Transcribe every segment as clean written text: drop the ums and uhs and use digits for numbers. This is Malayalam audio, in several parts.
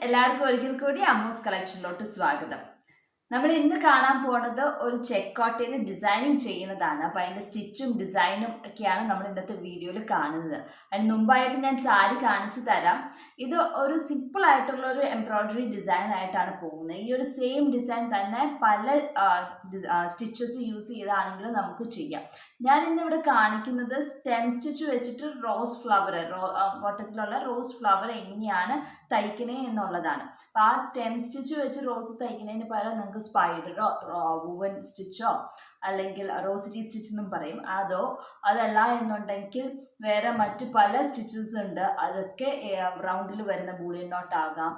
എല്ലാവർക്കും ഒരിക്കൽ കൂടി അമ്മൂസ് കളക്ഷനിലോട്ട് സ്വാഗതം. നമ്മൾ ഇന്ന് കാണാൻ പോകുന്നത് ഒരു ചെക്ക് കോട്ടയിൽ ഡിസൈനിങ് ചെയ്യുന്നതാണ്. അപ്പോൾ അതിൻ്റെ സ്റ്റിച്ചും ഡിസൈനും ഒക്കെയാണ് നമ്മൾ ഇന്നത്തെ വീഡിയോയിൽ കാണുന്നത്. അതിന് മുമ്പായിട്ട് ഞാൻ സാരി കാണിച്ചു തരാം. ഇത് ഒരു സിമ്പിൾ ആയിട്ടുള്ള ഒരു എംബ്രോയിഡറി ഡിസൈൻ ആയിട്ടാണ് പോകുന്നത്. ഈ ഒരു സെയിം ഡിസൈൻ തന്നെ പല സ്റ്റിച്ചസ് യൂസ് ചെയ്താണെങ്കിലും നമുക്ക് ചെയ്യാം. ഞാൻ ഇന്നിവിടെ കാണിക്കുന്നത് സ്റ്റെം സ്റ്റിച്ച് വെച്ചിട്ട് റോസ് ഫ്ലവർ വട്ടത്തിലുള്ള റോസ് ഫ്ലവർ എങ്ങനെയാണ് തയ്ക്കണേ എന്നുള്ളതാണ്. അപ്പോൾ ആ സ്റ്റെം സ്റ്റിച്ച് വെച്ച് റോസ് തയ്ക്കുന്നതിന് പകരം നിങ്ങൾക്ക് സ്പൈഡറോ വുവൻ സ്റ്റിച്ചോ അല്ലെങ്കിൽ റോസിറ്റി സ്റ്റിച്ച് എന്നും പറയും, അതല്ല എന്നുണ്ടെങ്കിൽ വേറെ മറ്റ് പല സ്റ്റിച്ചസ് ഉണ്ട്. അതൊക്കെ റൗണ്ടിൽ വരുന്ന ബൂളിയൻ നോട്ട് ആകാം.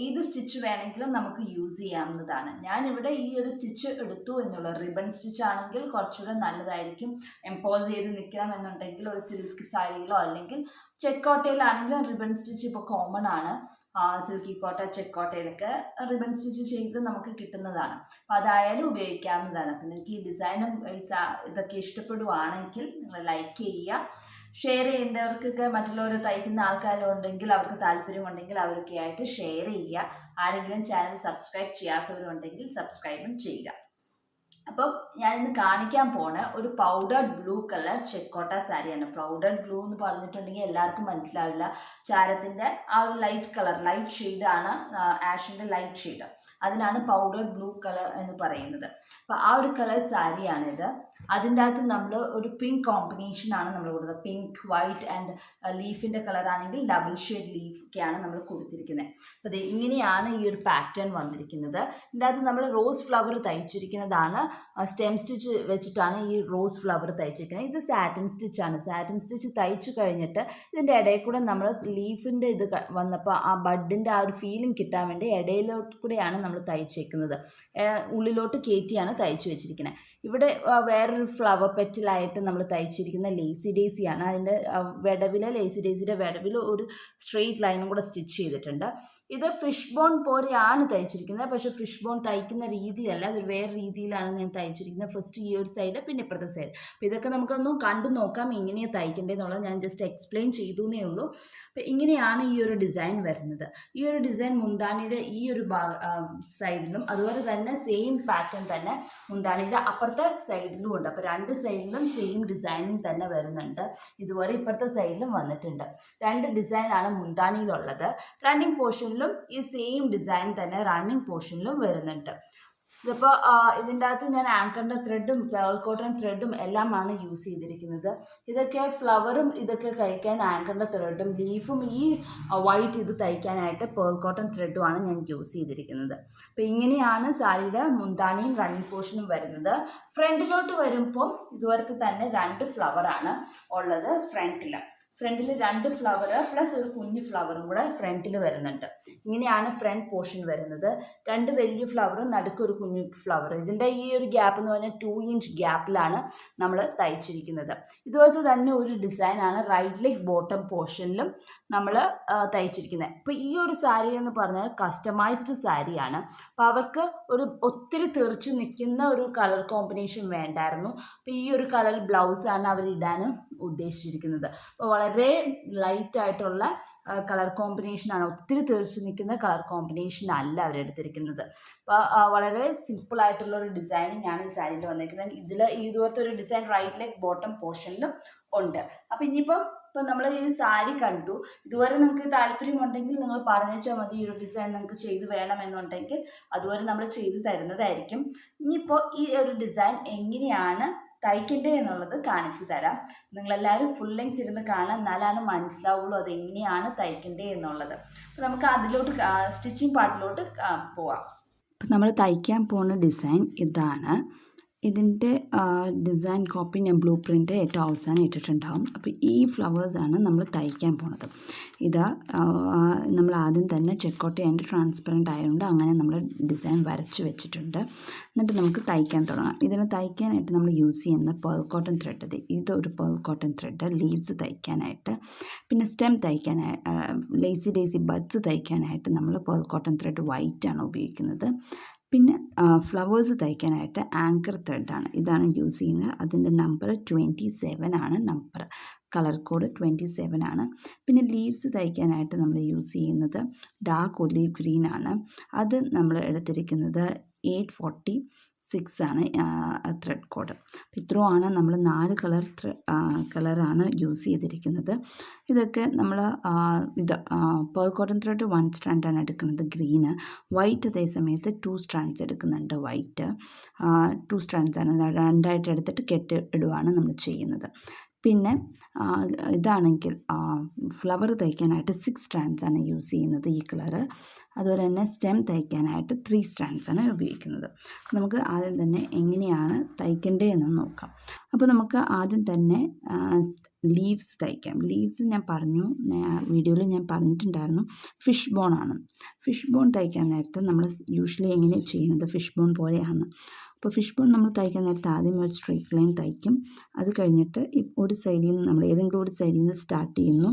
ഏത് സ്റ്റിച്ച് വേണമെങ്കിലും നമുക്ക് യൂസ് ചെയ്യാവുന്നതാണ്. ഞാനിവിടെ ഈ ഒരു സ്റ്റിച്ച് എടുത്തു എന്നുള്ളത്. റിബൺ സ്റ്റിച്ച് ആണെങ്കിൽ കുറച്ചുകൂടെ നല്ലതായിരിക്കും. എംപോസ് ചെയ്ത് നിൽക്കണം എന്നുണ്ടെങ്കിൽ ഒരു സിൽക്ക് സാരിയിലോ അല്ലെങ്കിൽ ചെക്കോട്ടയിലാണെങ്കിലും റിബൺ സ്റ്റിച്ച് ഇപ്പോൾ കോമൺ ആണ്. സിൽക്കി കോട്ട ചെക്കോട്ടയിലൊക്കെ റിബൺ സ്റ്റിച്ച് ചെയ്ത് നമുക്ക് കിട്ടുന്നതാണ്. അപ്പോൾ അതായാലും ഉപയോഗിക്കാവുന്നതാണ്. അപ്പം നിങ്ങൾക്ക് ഈ ഡിസൈനും ഇതൊക്കെ ഇഷ്ടപ്പെടുവാണെങ്കിൽ നിങ്ങൾ ലൈക്ക് ചെയ്യുക. ഷെയർ ചെയ്യേണ്ടവർക്കൊക്കെ മറ്റുള്ളവർ തയ്ക്കുന്ന ആൾക്കാരുണ്ടെങ്കിൽ അവർക്ക് താല്പര്യമുണ്ടെങ്കിൽ അവരൊക്കെ ആയിട്ട് ഷെയർ ചെയ്യുക. ആരെങ്കിലും ചാനൽ സബ്സ്ക്രൈബ് ചെയ്യാത്തവരുണ്ടെങ്കിൽ സബ്സ്ക്രൈബും ചെയ്യുക. അപ്പം ഞാനിന്ന് കാണിക്കാൻ പോണ ഒരു പൗഡർഡ് ബ്ലൂ കളർ ചെക്കോട്ട സാരിയാണ്. പൗഡർഡ് ബ്ലൂ എന്ന് പറഞ്ഞിട്ടുണ്ടെങ്കിൽ എല്ലാവർക്കും മനസ്സിലാവില്ല. ചാരത്തിൻ്റെ ആ ഒരു ലൈറ്റ് കളർ, ലൈറ്റ് ഷെയ്ഡാണ്, ആഷിൻ്റെ ലൈറ്റ് ഷെയ്ഡ്, അതിനാണ് പൗഡർഡ് ബ്ലൂ കളർ എന്ന് പറയുന്നത്. അപ്പോൾ ആ ഒരു കളർ സാരിയാണിത്. അതിൻ്റെ അകത്ത് നമ്മൾ ഒരു പിങ്ക് കോമ്പിനേഷനാണ് നമ്മൾ കൊടുത്തത്. പിങ്ക്, വൈറ്റ് ആൻഡ് ലീഫിൻ്റെ കളറാണെങ്കിൽ ഡബിൾ ഷെയ്ഡ് ലീഫൊക്കെയാണ് നമ്മൾ കൊടുത്തിരിക്കുന്നത്. അപ്പോൾ ഇത് ഇങ്ങനെയാണ് ഈ ഒരു പാറ്റേൺ വന്നിരിക്കുന്നത്. ഇതിൻ്റെ അകത്ത് നമ്മൾ റോസ് ഫ്ലവർ തയ്ച്ചിരിക്കുന്നതാണ്. സ്റ്റെം സ്റ്റിച്ച് വെച്ചിട്ടാണ് ഈ റോസ് ഫ്ലവർ തയ്ച്ചിരിക്കുന്നത്. ഇത് സാറ്റിൻ സ്റ്റിച്ചാണ്. സാറ്റിൻ സ്റ്റിച്ച് തയ്ച്ചു കഴിഞ്ഞിട്ട് ഇതിൻ്റെ ഇടയിൽ കൂടെ നമ്മൾ ലീഫിൻ്റെ ഇത് വന്നപ്പോൾ ആ ബഡിൻ്റെ ആ ഒരു ഫീലിംഗ് കിട്ടാൻ വേണ്ടി ഇടയിലോട്ട് കൂടെയാണ് നമ്മൾ തയ്ച്ചേക്കുന്നത്. ഉള്ളിലോട്ട് കയറ്റിയാണ് തയ്ച്ചു വെച്ചിരിക്കുന്നത്. ഇവിടെ വേറൊരു ഫ്ലവർ പെറ്റലായിട്ട് നമ്മൾ തയ്ച്ചിരിക്കുന്ന ലേസി ഡേസിയാണ്. അതിൻ്റെ വിടവിലെ ലേസി ഡേസിയുടെ വിടവിൽ ഒരു സ്ട്രെയിറ്റ് ലൈനും കൂടെ സ്റ്റിച്ച് ചെയ്തിട്ടുണ്ട്. ഇത് ഫിഷ് ബോൺ പോലെയാണ് തയ്ച്ചിരിക്കുന്നത്. പക്ഷേ ഫിഷ് ബോൺ തയ്ക്കുന്ന രീതിയല്ല, അതൊരു വേറെ രീതിയിലാണ് ഞാൻ തയ്ച്ചിരിക്കുന്നത്. ഫസ്റ്റ് ഈ ഒരു സൈഡ്, പിന്നെ ഇപ്പുറത്തെ സൈഡ്. അപ്പോൾ ഇതൊക്കെ നമുക്കൊന്ന് കണ്ടു നോക്കാം എങ്ങനെയാണ് തയ്ക്കേണ്ടതെന്നുള്ളത്. ഞാൻ ജസ്റ്റ് എക്സ്പ്ലെയിൻ ചെയ്തു എന്നേ ഉള്ളൂ. അപ്പോൾ ഇങ്ങനെയാണ് ഈ ഒരു ഡിസൈൻ വരുന്നത്. ഈ ഒരു ഡിസൈൻ മുന്താണിയുടെ ഈ ഒരു സൈഡിലും അതുപോലെ തന്നെ സെയിം പാറ്റേൺ തന്നെ മുന്താണിയുടെ അപ്പുറത്തെ സൈഡിലും ഉണ്ട്. അപ്പോൾ രണ്ട് സൈഡിലും സെയിം ഡിസൈനിങ് തന്നെ വരുന്നുണ്ട്. ഇതുപോലെ ഇപ്പുറത്തെ സൈഡിലും വന്നിട്ടുണ്ട്. രണ്ട് ഡിസൈനാണ് മുന്താണിയിലുള്ളത്. റണ്ണിങ് പോർഷനിലും ഈ സെയിം ഡിസൈൻ തന്നെ റണ്ണിങ് പോർഷനിലും വരുന്നുണ്ട്. ഇതിപ്പോൾ ഇതിൻ്റെ അകത്ത് ഞാൻ ആങ്കറിൻ്റെ ത്രെഡും പേൾ കോട്ടൺ ത്രെഡും എല്ലാമാണ് യൂസ് ചെയ്തിരിക്കുന്നത്. ഇതൊക്കെ ഫ്ലവറും ഇതൊക്കെ കഴിക്കാൻ ആങ്കറിൻ്റെ ത്രെഡും, ലീഫും ഈ വൈറ്റ് ഇത് തയ്ക്കാനായിട്ട് പേൾ കോട്ടൺ ത്രെഡുമാണ് ഞാൻ യൂസ് ചെയ്തിരിക്കുന്നത്. അപ്പോൾ ഇങ്ങനെയാണ് സാരിയുടെ മുന്താണിയും റണ്ണിങ് പോർഷനും വരുന്നത്. ഫ്രണ്ടിലോട്ട് വരുമ്പോൾ ഇതുവരെ തന്നെ രണ്ട് ഫ്ലവറാണ് ഉള്ളത്. ഫ്രണ്ടിൽ രണ്ട് ഫ്ലവർ പ്ലസ് ഒരു കുഞ്ഞു ഫ്ലവറും കൂടെ ഫ്രണ്ടിൽ വരുന്നുണ്ട്. ഇങ്ങനെയാണ് ഫ്രണ്ട് പോർഷൻ വരുന്നത്. രണ്ട് വലിയ ഫ്ലവറും നടുക്കൊരു കുഞ്ഞു ഫ്ലവർ. ഇതിൻ്റെ ഈ ഒരു ഗ്യാപ്പ് എന്ന് പറഞ്ഞാൽ 2 ഇഞ്ച് ഗ്യാപ്പിലാണ് നമ്മൾ തയ്ച്ചിരിക്കുന്നത്. ഇതുപോലത്തെ തന്നെ ഒരു ഡിസൈനാണ് റൈറ്റ് ലെഗ് ബോട്ടം പോർഷനിലും നമ്മൾ തയ്ച്ചിരിക്കുന്നത്. ഇപ്പോൾ ഈ ഒരു സാരി എന്ന് പറഞ്ഞാൽ കസ്റ്റമൈസ്ഡ് സാരിയാണ്. അപ്പോൾ അവർക്ക് ഒത്തിരി തെറിച്ച് നിൽക്കുന്ന ഒരു കളർ കോമ്പിനേഷൻ വേണ്ടായിരുന്നു. അപ്പോൾ ഈ ഒരു കളർ ബ്ലൗസാണ് അവർ ഇടാൻ ഉദ്ദേശിച്ചിരിക്കുന്നത്. അപ്പോൾ വളരെ ലൈറ്റായിട്ടുള്ള കളർ കോമ്പിനേഷനാണ്, ഒത്തിരി തെറിച്ച് നിൽക്കുന്ന കളർ കോമ്പിനേഷൻ അല്ല അവരെടുത്തിരിക്കുന്നത്. അപ്പോൾ വളരെ സിമ്പിളായിട്ടുള്ളൊരു ഡിസൈനിങ് ആണ് ഈ സാരിയിൽ വന്നിരിക്കുന്നത്. ഇതുപോലത്തെ ഒരു ഡിസൈൻ റൈറ്റ് ലെഗ് ബോട്ടം പോർഷനിലും ഉണ്ട്. അപ്പോൾ ഇനിയിപ്പം നമ്മൾ ഈ ഒരു സാരി കണ്ടു. ഇതുവരെ നിങ്ങൾക്ക് താല്പര്യമുണ്ടെങ്കിൽ നിങ്ങൾ പറഞ്ഞാൽ മതി. ഈ ഒരു ഡിസൈൻ നിങ്ങൾക്ക് ചെയ്ത് വേണമെന്നുണ്ടെങ്കിൽ അതുവരെ നമ്മൾ ചെയ്തു തരുന്നതായിരിക്കും. ഇനിയിപ്പോൾ ഈ ഒരു ഡിസൈൻ എങ്ങനെയാണ് തയ്ക്കണ്ടേ എന്നുള്ളത് കാണിച്ചു തരാം. നിങ്ങളെല്ലാവരും ഫുൾ ലെങ്ത് ഇരുന്ന് കാണാൻ, എന്നാലാണ് മനസ്സിലാവുള്ളൂ അതെങ്ങനെയാണ് തയ്ക്കണ്ടേ എന്നുള്ളത്. അപ്പോൾ നമുക്ക് അതിലോട്ട് സ്റ്റിച്ചിങ് പാർട്ടിലോട്ട് പോവാം. നമ്മൾ തയ്ക്കാൻ പോകുന്ന ഡിസൈൻ ഇതാണ്. ഇതിൻ്റെ ഡിസൈൻ കോപ്പി ഞാൻ ബ്ലൂ പ്രിൻ്റ് ഏറ്റവും അവസാനം ഇട്ടിട്ടുണ്ടാകും. അപ്പോൾ ഈ ഫ്ലവേഴ്സാണ് നമ്മൾ തയ്ക്കാൻ പോണത്. ഇത് നമ്മൾ ആദ്യം തന്നെ ചെക്കൗട്ട് ചെയ്യാണ്ട് ട്രാൻസ്പെറൻ്റ് ആയതുകൊണ്ട് അങ്ങനെ നമ്മൾ ഡിസൈൻ വരച്ച് വെച്ചിട്ടുണ്ട്. എന്നിട്ട് നമുക്ക് തയ്ക്കാൻ തുടങ്ങാം. ഇതിന് തയ്ക്കാനായിട്ട് നമ്മൾ യൂസ് ചെയ്യുന്ന പേൾ കോട്ടൺ ത്രെഡ്, ഇതൊരു പേൾ കോട്ടൺ ത്രെഡ് ലീവ്സ് തയ്ക്കാനായിട്ട്, പിന്നെ സ്റ്റെം ലേസി ഡേസി ബഡ്സ് തയ്ക്കാനായിട്ട് നമ്മൾ പേൾ കോട്ടൺ ത്രെഡ് വൈറ്റാണ് ഉപയോഗിക്കുന്നത്. പിന്നെ ഫ്ലവേഴ്സ് തയ്ക്കാനായിട്ട് ആങ്കർ ത്രെഡാണ്, ഇതാണ് യൂസ് ചെയ്യുന്നത്. അതിൻ്റെ നമ്പർ 27 ആണ് നമ്പർ. കളർ കോഡ് 27 ആണ്. പിന്നെ ലീവ്സ് തയ്ക്കാനായിട്ട് നമ്മൾ യൂസ് ചെയ്യുന്നത് ഡാർക്ക് ഒലീവ് ഗ്രീൻ ആണ്. അത് നമ്മൾ എടുത്തിരിക്കുന്നത് 846 ആണ് ത്രെഡ് കോഡ്. ഇത്രയുമാണ് നമ്മൾ 4 കളറാണ് യൂസ് ചെയ്തിരിക്കുന്നത്. ഇതൊക്കെ നമ്മൾ പേൾ കോട്ടൺ ത്രെഡ് 1 സ്ട്രാൻഡാണ് എടുക്കുന്നത് ഗ്രീന്. വൈറ്റ് അതേ സമയത്ത് 2 സ്ട്രാൻഡ്സ് എടുക്കുന്നുണ്ട്. വൈറ്റ് 2 സ്ട്രാൻഡ്സാണ്, 2ആയിട്ട് എടുത്തിട്ട് കെട്ടി ഇടുവാണ് നമ്മൾ ചെയ്യുന്നത്. പിന്നെ ഇതാണെങ്കിൽ ഫ്ലവർ തയ്ക്കാനായിട്ട് 6 സ്ട്രാൻഡ്സാണ് യൂസ് ചെയ്യുന്നത് ഈ കളറ്. അതുപോലെ തന്നെ സ്റ്റെം തയ്ക്കാനായിട്ട് 3 സ്ട്രാൻഡ്സാണ് ഉപയോഗിക്കുന്നത്. നമുക്ക് ആദ്യം തന്നെ എങ്ങനെയാണ് തയ്ക്കേണ്ടതെന്ന് നോക്കാം. അപ്പോൾ നമുക്ക് ആദ്യം തന്നെ ലീവ്സ് തയ്ക്കാം. ലീവ്സ് ഞാൻ പറഞ്ഞു, വീഡിയോയിൽ ഞാൻ പറഞ്ഞിട്ടുണ്ടായിരുന്നു, ഫിഷ് ബോൺ ആണ്. ഫിഷ് ബോൺ തയ്ക്കാൻ നേരത്ത് നമ്മൾ യൂഷ്വലി എങ്ങനെ ചെയ്യുന്നത് ഫിഷ് ബോൺ പോലെയാണ്. അപ്പോൾ ഫിഷ് ബോൺ നമ്മൾ തയ്ക്കാൻ നേരത്ത് ആദ്യം ഒരു സ്ട്രെയിറ്റ് ലൈൻ തയ്ക്കും. അത് കഴിഞ്ഞിട്ട് ഒരു സൈഡിൽ നിന്ന് നമ്മൾ ഏതെങ്കിലും ഒരു സൈഡിൽ നിന്ന് സ്റ്റാർട്ട് ചെയ്യുന്നു.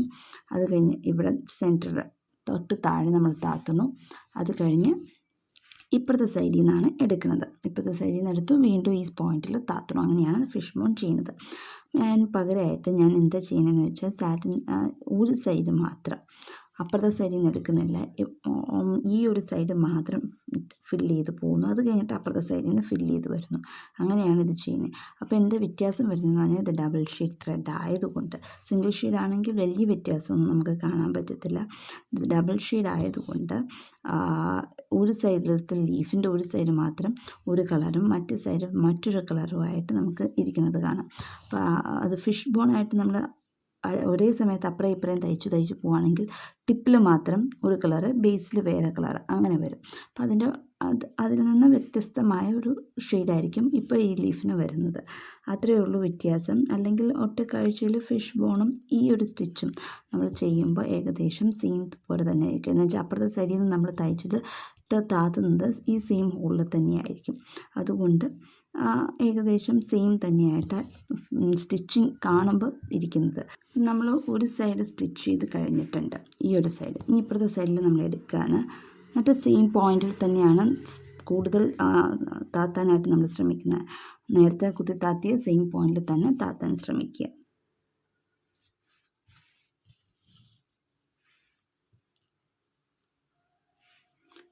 അത് കഴിഞ്ഞ് ഇവിടെ സെൻറ്ററിൽ തൊട്ട് താഴെ നമ്മൾ താത്തുന്നു. അത് കഴിഞ്ഞ് ഇപ്പുറത്തെ സൈഡിൽ നിന്നാണ് എടുക്കുന്നത്. ഇപ്പുറത്തെ സൈഡിൽ നിന്ന് എടുത്തു വീണ്ടും ഈ പോയിന്റിൽ താത്തണം. അങ്ങനെയാണ് ഫിഷ് ബോൺ ചെയ്യുന്നത്. പകരമായിട്ട് ഞാൻ എന്താ ചെയ്യുന്നതെന്ന് വെച്ചാൽ സാറ്റിൻ ഒരു സൈഡ് മാത്രം, അപ്പുറത്തെ സൈഡിൽ നിന്ന് എടുക്കുന്നില്ല, ഈ ഒരു സൈഡ് മാത്രം ഫില്ല് ചെയ്ത് പോകുന്നു. അത് കഴിഞ്ഞിട്ട് അപ്പുറത്തെ സൈഡിൽ നിന്ന് ഫില്ല് ചെയ്ത് വരുന്നു. അങ്ങനെയാണ് ഇത് ചെയ്യുന്നത്. അപ്പോൾ എന്താ വ്യത്യാസം വരുന്നതെന്ന് പറഞ്ഞാൽ ഇത് ഡബിൾ ഷെയ്ഡ് ത്രെഡ് ആയതുകൊണ്ട്. സിംഗിൾ ഷെയ്ഡ് ആണെങ്കിൽ വലിയ വ്യത്യാസമൊന്നും നമുക്ക് കാണാൻ പറ്റത്തില്ല. ഇത് ഡബിൾ ഷെയ്ഡ് ആയതുകൊണ്ട് ഒരു സൈഡിലത്തെ ലീഫിൻ്റെ ഒരു സൈഡ് മാത്രം ഒരു കളറും മറ്റു സൈഡ് മറ്റൊരു കളറുമായിട്ട് നമുക്ക് ഇരിക്കുന്നത് കാണാം. അപ്പോൾ അത് ഫിഷ് ബോണായിട്ട് നമ്മൾ ഒരേ സമയത്ത് അപ്പുറം ഇപ്പുറം തയ്ച്ചു പോവുകയാണെങ്കിൽ ടിപ്പിൽ മാത്രം ഒരു കളറ്, ബേസിൽ വേറെ കളർ അങ്ങനെ വരും. അപ്പോൾ അതിൽ നിന്ന് വ്യത്യസ്തമായ ഒരു ഷെയ്ഡായിരിക്കും ഇപ്പോൾ ഈ ലീഫിന് വരുന്നത്. അത്രയേ ഉള്ളൂ വ്യത്യാസം. അല്ലെങ്കിൽ ഒറ്റ കാഴ്ചയിൽ ഫിഷ് ബോണും ഈ ഒരു സ്റ്റിച്ചും നമ്മൾ ചെയ്യുമ്പോൾ ഏകദേശം സെയിം പോലെ തന്നെ ആയിരിക്കും. എന്ന് വെച്ചാൽ അപ്പുറത്തെ സൈഡിൽ നിന്ന് നമ്മൾ തയ്ച്ചത് താത്തുന്നത് ഈ സെയിം ഹോളിൽ തന്നെയായിരിക്കും. അതുകൊണ്ട് ഏകദേശം സെയിം തന്നെയായിട്ട് സ്റ്റിച്ചിങ് കാണുമ്പോൾ ഇരിക്കുന്നത്. നമ്മൾ ഒരു സൈഡ് സ്റ്റിച്ച് ചെയ്ത് കഴിഞ്ഞിട്ടുണ്ട്, ഈ ഒരു സൈഡ്. ഇനി ഇപ്പുറത്തെ സൈഡിൽ നമ്മൾ എടുക്കുകയാണ്. എന്നിട്ട് സെയിം പോയിന്റിൽ തന്നെയാണ് കൂടുതൽ താത്താനായിട്ട് നമ്മൾ ശ്രമിക്കുന്നത്. നേരത്തെ കുത്തി താത്തിയ സെയിം പോയിന്റിൽ തന്നെ താത്താൻ ശ്രമിക്കുക.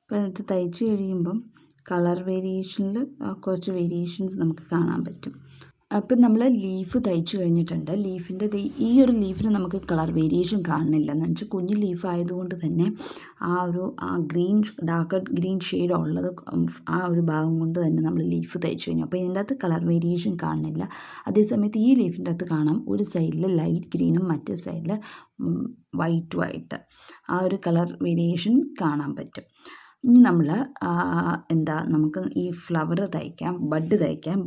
അപ്പോൾ ഇത് തയ്ച്ച് കഴിയുമ്പം കളർ വേരിയേഷനിൽ കുറച്ച് വേരിയേഷൻസ് നമുക്ക് കാണാൻ പറ്റും. അപ്പം നമ്മൾ ലീഫ് തയ്ച്ചു കഴിഞ്ഞിട്ടുണ്ട്. ലീഫിൻ്റെ ഈ ഒരു ലീഫിന് നമുക്ക് കളർ വേരിയേഷൻ കാണുന്നില്ല. എന്ന് വെച്ചാൽ കുഞ്ഞു ലീഫ് ആയതുകൊണ്ട് തന്നെ ഗ്രീൻ ഡാർക്ക് ഗ്രീൻ ഷെയ്ഡ് ഉള്ളത് ആ ഒരു ഭാഗം കൊണ്ട് തന്നെ നമ്മൾ ലീഫ് തയ്ച്ചു കഴിഞ്ഞു. അപ്പോൾ ഇതിൻ്റെ അകത്ത് കളർ വേരിയേഷൻ കാണുന്നില്ല. അതേസമയത്ത് ഈ ലീഫിൻ്റെ അകത്ത് കാണാം ഒരു സൈഡിൽ ലൈറ്റ് ഗ്രീനും മറ്റേ സൈഡിൽ വൈറ്റുമായിട്ട് ആ ഒരു കളർ വേരിയേഷൻ കാണാൻ പറ്റും. ഇനി നമ്മൾ നമുക്ക് ഈ ഫ്ലവർ തയ്ക്കാം, ബഡ് തയ്ക്കാം.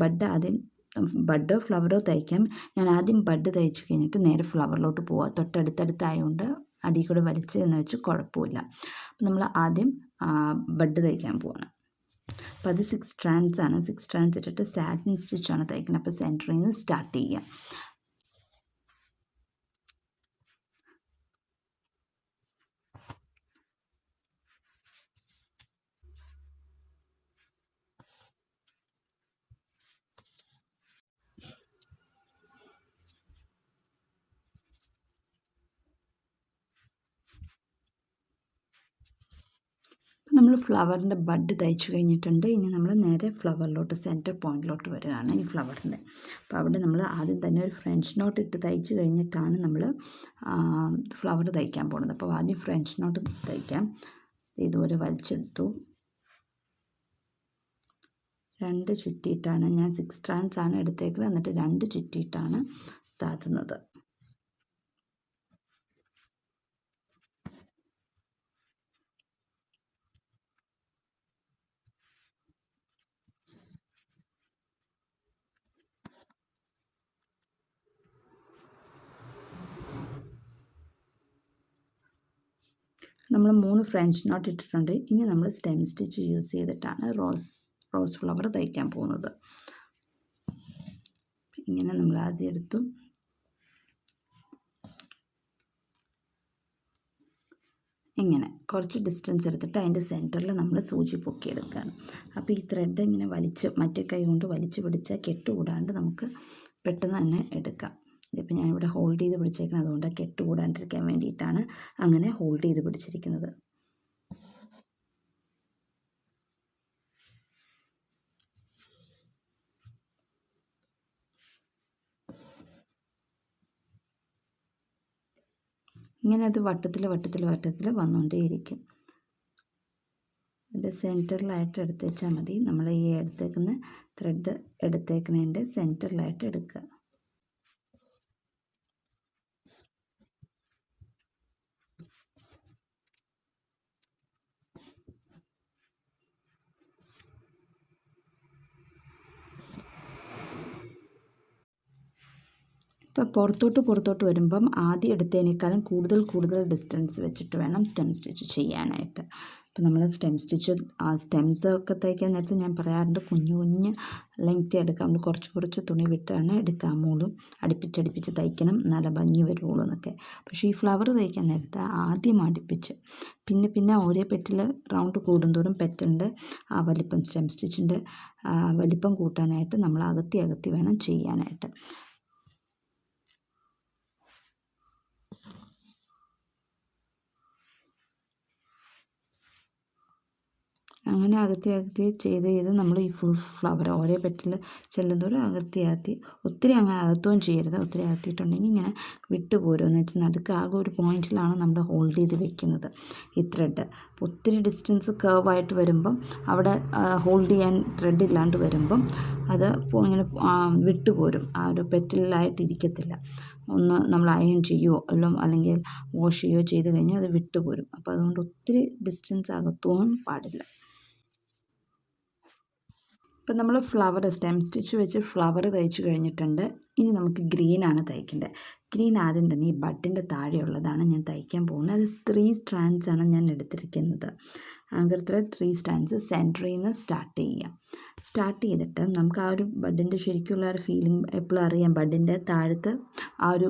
ബഡോ ഫ്ലവറോ തയ്ക്കാം. ഞാൻ ആദ്യം ബഡ് തയ്ച്ച് കഴിഞ്ഞിട്ട് നേരെ ഫ്ലവറിലോട്ട് പോവാം. തൊട്ടടുത്തടുത്തായതുകൊണ്ട് അടിയിൽ കൂടെ വലിച്ച് എന്ന് വെച്ച് കുഴപ്പമില്ല. അപ്പോൾ നമ്മൾ ആദ്യം ബഡ് തയ്ക്കാൻ പോവാണ്. അപ്പോൾ അത് 6 സ്ട്രാൻഡ്സ് ആണ്. 6 സ്ട്രാൻഡ്സ് ഇട്ടിട്ട് സാറ്റിൻ സ്റ്റിച്ചാണ് തയ്ക്കുന്നത്. അപ്പോൾ സെൻറ്ററിൽ നിന്ന് സ്റ്റാർട്ട് ചെയ്യാം. നമ്മൾ ഫ്ലവറിൻ്റെ ബഡ് തയ്ച്ചു കഴിഞ്ഞിട്ടുണ്ട്. ഇനി നമ്മൾ നേരെ ഫ്ലവറിലോട്ട് സെൻറ്റർ പോയിൻറ്റിലോട്ട് വരികയാണ് ഈ ഫ്ലവറിൻ്റെ. അപ്പോൾ അവിടെ നമ്മൾ ആദ്യം തന്നെ ഒരു ഫ്രഞ്ച് നോട്ട് ഇട്ട് തയ്ച്ചു കഴിഞ്ഞിട്ടാണ് നമ്മൾ ഫ്ലവർ തയ്ക്കാൻ പോകുന്നത്. അപ്പോൾ ആദ്യം ഫ്രഞ്ച് നോട്ട് തയ്ക്കാം. ഇതുപോലെ വലിച്ചെടുത്തു. 2 ചുറ്റിയിട്ടാണ് ഞാൻ 6 സ്ട്രാൻഡ്സ് ആണ് എടുത്തേക്കുന്നത്. എന്നിട്ട് 2 ചുറ്റിയിട്ടാണ് താത്തുന്നത്. നമ്മൾ 3 ഫ്രഞ്ച് നോട്ട് ഇട്ടിട്ടുണ്ട്. ഇനി നമ്മൾ സ്റ്റെം സ്റ്റിച്ച് യൂസ് ചെയ്തിട്ടാണ് റോസ് ഫ്ലവർ തയ്ക്കാൻ പോകുന്നത്. ഇങ്ങനെ നമ്മൾ ആദ്യം എടുത്തു. ഇങ്ങനെ കുറച്ച് ഡിസ്റ്റൻസ് എടുത്തിട്ട് അതിൻ്റെ സെൻറ്ററിൽ നമ്മൾ സൂചി പൊക്കിയെടുക്കുകയാണ്. അപ്പോൾ ഈ ത്രെഡ് ഇങ്ങനെ മറ്റേ കൈ കൊണ്ട് വലിച്ചു പിടിച്ചാൽ കെട്ടുകൂടാണ്ട് നമുക്ക് പെട്ടെന്ന് തന്നെ എടുക്കാം. ഇതിപ്പോൾ ഞാനിവിടെ ഹോൾഡ് ചെയ്ത് പിടിച്ചേക്കുന്നത് അതുകൊണ്ട് കെട്ടുകൂടാണ്ടിരിക്കാൻ വേണ്ടിയിട്ടാണ് അങ്ങനെ ഹോൾഡ് ചെയ്ത് പിടിച്ചിരിക്കുന്നത്. ഇങ്ങനെ അത് വട്ടത്തിൽ വന്നുകൊണ്ടേയിരിക്കും. ഇതിൻ്റെ സെൻറ്ററിലായിട്ട് എടുത്ത് വെച്ചാൽ മതി. നമ്മൾ ഈ എടുത്തേക്കുന്ന ത്രെഡ് എടുത്തേക്കുന്നതിൻ്റെ സെൻറ്ററിലായിട്ട് എടുക്കുക. ഇപ്പോൾ പുറത്തോട്ട് വരുമ്പം ആദ്യം എടുത്തതിനേക്കാളും കൂടുതൽ ഡിസ്റ്റൻസ് വെച്ചിട്ട് വേണം സ്റ്റെം സ്റ്റിച്ച് ചെയ്യാനായിട്ട്. അപ്പോൾ നമ്മൾ സ്റ്റെംസ് ഒക്കെ തയ്ക്കാൻ നേരത്തെ ഞാൻ പറയാറുണ്ട് കുഞ്ഞു ലെങ്ത് എടുക്കാം. നമ്മൾ കുറച്ച് തുണി വിട്ടാണ് എടുക്കാമുള്ളൂ. അടുപ്പിച്ച് തയ്ക്കണം, നല്ല ഭംഗി വരുള്ളൂ എന്നൊക്കെ. പക്ഷേ ഈ ഫ്ലവർ തയ്ക്കാൻ നേരത്തെ ആദ്യം അടുപ്പിച്ച് പിന്നെ ഓരോ പെറ്റിൽ റൗണ്ട് കൂടുന്തോറും പെറ്റലിൻ്റെ ആ വലിപ്പം, സ്റ്റെം സ്റ്റിച്ചിൻ്റെ വലിപ്പം കൂട്ടാനായിട്ട് നമ്മൾ അകത്തി വേണം ചെയ്യാനായിട്ട്. അങ്ങനെ അകത്തി ചെയ്ത് നമ്മൾ ഈ ഫുൾ ഫ്ലവർ ഓരോ പെറ്റിൽ ചെല്ലുന്തോറും അകത്തി ഒത്തിരി അങ്ങനെ അകത്തുകയും ചെയ്യരുത്. ഒത്തിരി അകത്തിയിട്ടുണ്ടെങ്കിൽ ഇങ്ങനെ വിട്ടുപോരും. എന്ന് വെച്ചാൽ നടുക്ക് ആകെ ഒരു പോയിന്റിലാണ് നമ്മൾ ഹോൾഡ് ചെയ്ത് വെക്കുന്നത് ഈ ത്രെഡ്. അപ്പോൾ ഒത്തിരി ഡിസ്റ്റൻസ് കർവായിട്ട് വരുമ്പം അവിടെ ഹോൾഡ് ചെയ്യാൻ ത്രെഡ് ഇല്ലാണ്ട് വരുമ്പം അത് ഇങ്ങനെ വിട്ടുപോരും. ആ ഒരു പെറ്റിലായിട്ടിരിക്കത്തില്ല. ഒന്ന് നമ്മൾ അയൺ ചെയ്യുകയോ അല്ലെങ്കിൽ വാഷ് ചെയ്യുകയോ ചെയ്ത് കഴിഞ്ഞാൽ അത് വിട്ടുപോരും. അപ്പോൾ അതുകൊണ്ട് ഒത്തിരി ഡിസ്റ്റൻസ് അകത്തുവാൻ പാടില്ല. ഇപ്പം നമ്മൾ സ്റ്റെം സ്റ്റിച്ച് വെച്ച് ഫ്ലവർ തയ്ച്ച് കഴിഞ്ഞിട്ടുണ്ട്. ഇനി നമുക്ക് ഗ്രീനാണ് തയ്ക്കേണ്ടത്. ഗ്രീൻ ആദ്യം തന്നെ ഈ ബഡിൻ്റെ താഴെയുള്ളതാണ് ഞാൻ തയ്ക്കാൻ പോകുന്നത്. അത് 3 strands ആണ് ഞാൻ എടുത്തിരിക്കുന്നത്. ആങ്കർ ത്രെഡ് 3 strands സെൻറ്ററിൽ നിന്ന് സ്റ്റാർട്ട് ചെയ്തിട്ട് നമുക്ക് ആ ഒരു ബഡിൻ്റെ ശരിക്കുള്ള ഒരു ഫീലിംഗ് എപ്പോഴും അറിയാം. ബഡിൻ്റെ താഴത്ത് ആ ഒരു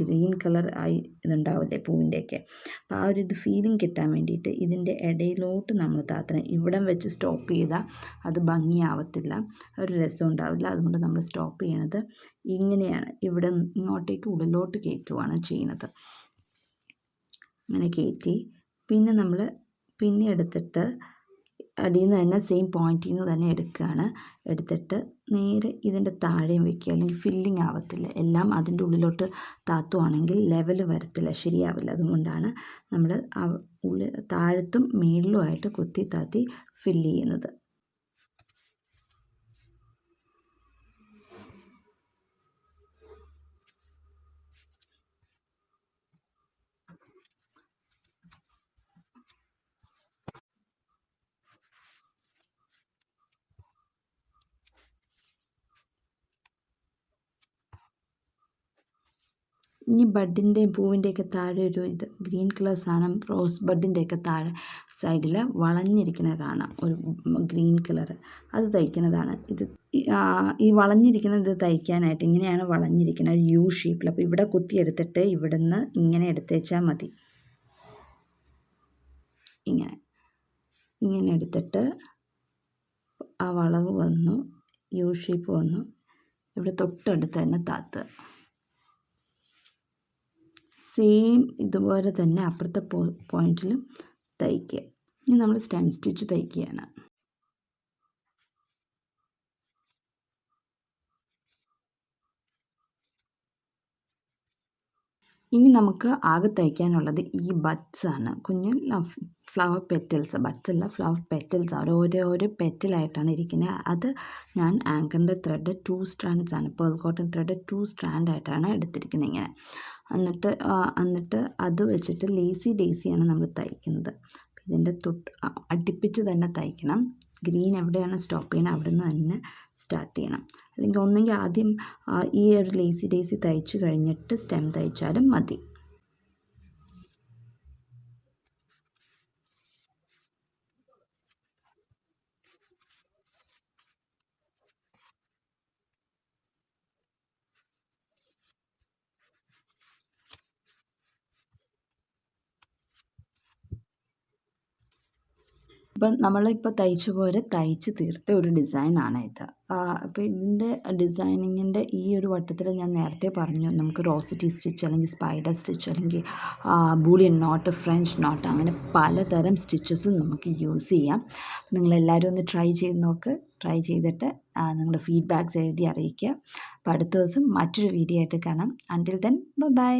ഗ്രീൻ കളർ ആയി ഇതുണ്ടാവില്ലേ പൂവിൻ്റെയൊക്കെ. അപ്പോൾ ആ ഒരു ഇത് ഫീലിംഗ് കിട്ടാൻ വേണ്ടിയിട്ട് ഇതിൻ്റെ ഇടയിലോട്ട് നമ്മൾ താത്തണം. ഇവിടം വെച്ച് സ്റ്റോപ്പ് ചെയ്താൽ അത് ഭംഗിയാവത്തില്ല, ഒരു രസം ഉണ്ടാവില്ല. അതുകൊണ്ട് നമ്മൾ സ്റ്റോപ്പ് ചെയ്യണത് ഇങ്ങനെയാണ്. ഇവിടെ ഇങ്ങോട്ടേക്ക് ഉള്ളിലോട്ട് കയറ്റുകയാണ് ചെയ്യുന്നത്. അങ്ങനെ കയറ്റി പിന്നെ എടുത്തിട്ട് അടിയിൽ നിന്ന് തന്നെ സെയിം പോയിന്റിൽ നിന്ന് തന്നെ എടുത്തിട്ട് നേരെ ഇതിൻ്റെ താഴെയും വയ്ക്കുക. അല്ലെങ്കിൽ ഫില്ലിങ് ആവത്തില്ല. എല്ലാം അതിൻ്റെ ഉള്ളിലോട്ട് താത്തുവാണെങ്കിൽ ലെവൽ വരത്തില്ല, ശരിയാവില്ല. അതുകൊണ്ടാണ് നമ്മൾ താഴത്തും മേളിലുമായിട്ട് കുത്തി താത്തി ഫില്ല് ചെയ്യുന്നത്. ഇനി ബഡിൻ്റെയും പൂവിൻ്റെയൊക്കെ താഴെ ഒരു ഗ്രീൻ കളർ സാധനം റോസ് ബഡിൻ്റെയൊക്കെ താഴെ സൈഡിൽ വളഞ്ഞിരിക്കുന്നത് കാണാം, ഒരു ഗ്രീൻ കളർ. അത് തയ്ക്കുന്നതാണ് ഇത്. ഈ വളഞ്ഞിരിക്കുന്നത് തയ്ക്കാനായിട്ട് ഇങ്ങനെയാണ് വളഞ്ഞിരിക്കുന്നത്, ഒരു യു ഷേപ്പിൽ. അപ്പോൾ ഇവിടെ കുത്തിയെടുത്തിട്ട് ഇവിടുന്ന് ഇങ്ങനെ എടുത്തേച്ചാൽ മതി. ഇങ്ങനെ എടുത്തിട്ട് ആ വളവ് വന്നു, യു ഷേപ്പ് വന്നു, ഇവിടെ തൊട്ടടുത്ത് തന്നെ താത്തുക. സെയിം ഇതുപോലെ തന്നെ അപ്പുറത്തെ പോയിന്റിലും തയ്ക്കുക. ഇനി നമ്മൾ സ്റ്റെം സ്റ്റിച്ച് തയ്ക്കുകയാണ്. ഇനി നമുക്ക് ആകെ തയ്ക്കാനുള്ളത് ഈ ബഡ്സ് ആണ്. കുഞ്ഞ് ഫ്ലവർ പെറ്റൽസ്, ബഡ്സ് അല്ല ഫ്ലവർ പെറ്റൽസ്. ഓരോ പെറ്റലായിട്ടാണ് ഇരിക്കുന്നത്. അത് ഞാൻ ആങ്കറിൻ്റെ ത്രെഡ് 2 strands ആണ്, പേൾ കോട്ടൺ ത്രെഡ് 2 strand ആയിട്ടാണ് എടുത്തിരിക്കുന്നത് ഇങ്ങനെ. എന്നിട്ട് അത് വെച്ചിട്ട് ഡേസിയാണ് നമ്മൾ തയ്ക്കുന്നത്. ഇതിൻ്റെ അടുപ്പിച്ച് തന്നെ തയ്ക്കണം. ഗ്രീൻ എവിടെയാണ് സ്റ്റോപ്പ് ചെയ്യണം അവിടെ നിന്ന് തന്നെ സ്റ്റാർട്ട് ചെയ്യണം. അല്ലെങ്കിൽ ഒന്നെങ്കിൽ ആദ്യം ഈ ഒരു ഡേസി തയ്ച്ച് കഴിഞ്ഞിട്ട് സ്റ്റെം തയ്ച്ചാലും മതി. ഇപ്പം നമ്മളിപ്പോൾ തയ്ച്ച് തീർത്ത ഒരു ഡിസൈനാണ് ഇത്. അപ്പോൾ ഇതിൻ്റെ ഡിസൈനിങ്ങിൻ്റെ ഈ ഒരു വട്ടത്തിൽ ഞാൻ നേരത്തെ പറഞ്ഞു, നമുക്ക് റോസിറ്റി സ്റ്റിച്ച് അല്ലെങ്കിൽ സ്പൈഡർ സ്റ്റിച്ച് അല്ലെങ്കിൽ ബൂളിയൻ നോട്ട്, ഫ്രഞ്ച് നോട്ട്, അങ്ങനെ പലതരം സ്റ്റിച്ചസും നമുക്ക് യൂസ് ചെയ്യാം. നിങ്ങളെല്ലാവരും ഒന്ന് ട്രൈ ചെയ്ത് നോക്ക്. ട്രൈ ചെയ്തിട്ട് നിങ്ങളുടെ ഫീഡ്ബാക്ക്സ് എഴുതി അറിയിക്കുക. അപ്പോൾ അടുത്ത ദിവസം മറ്റൊരു വീഡിയോ ആയിട്ട് കാണാം. അൻറ്റിൽ ദെൻ ബൈ.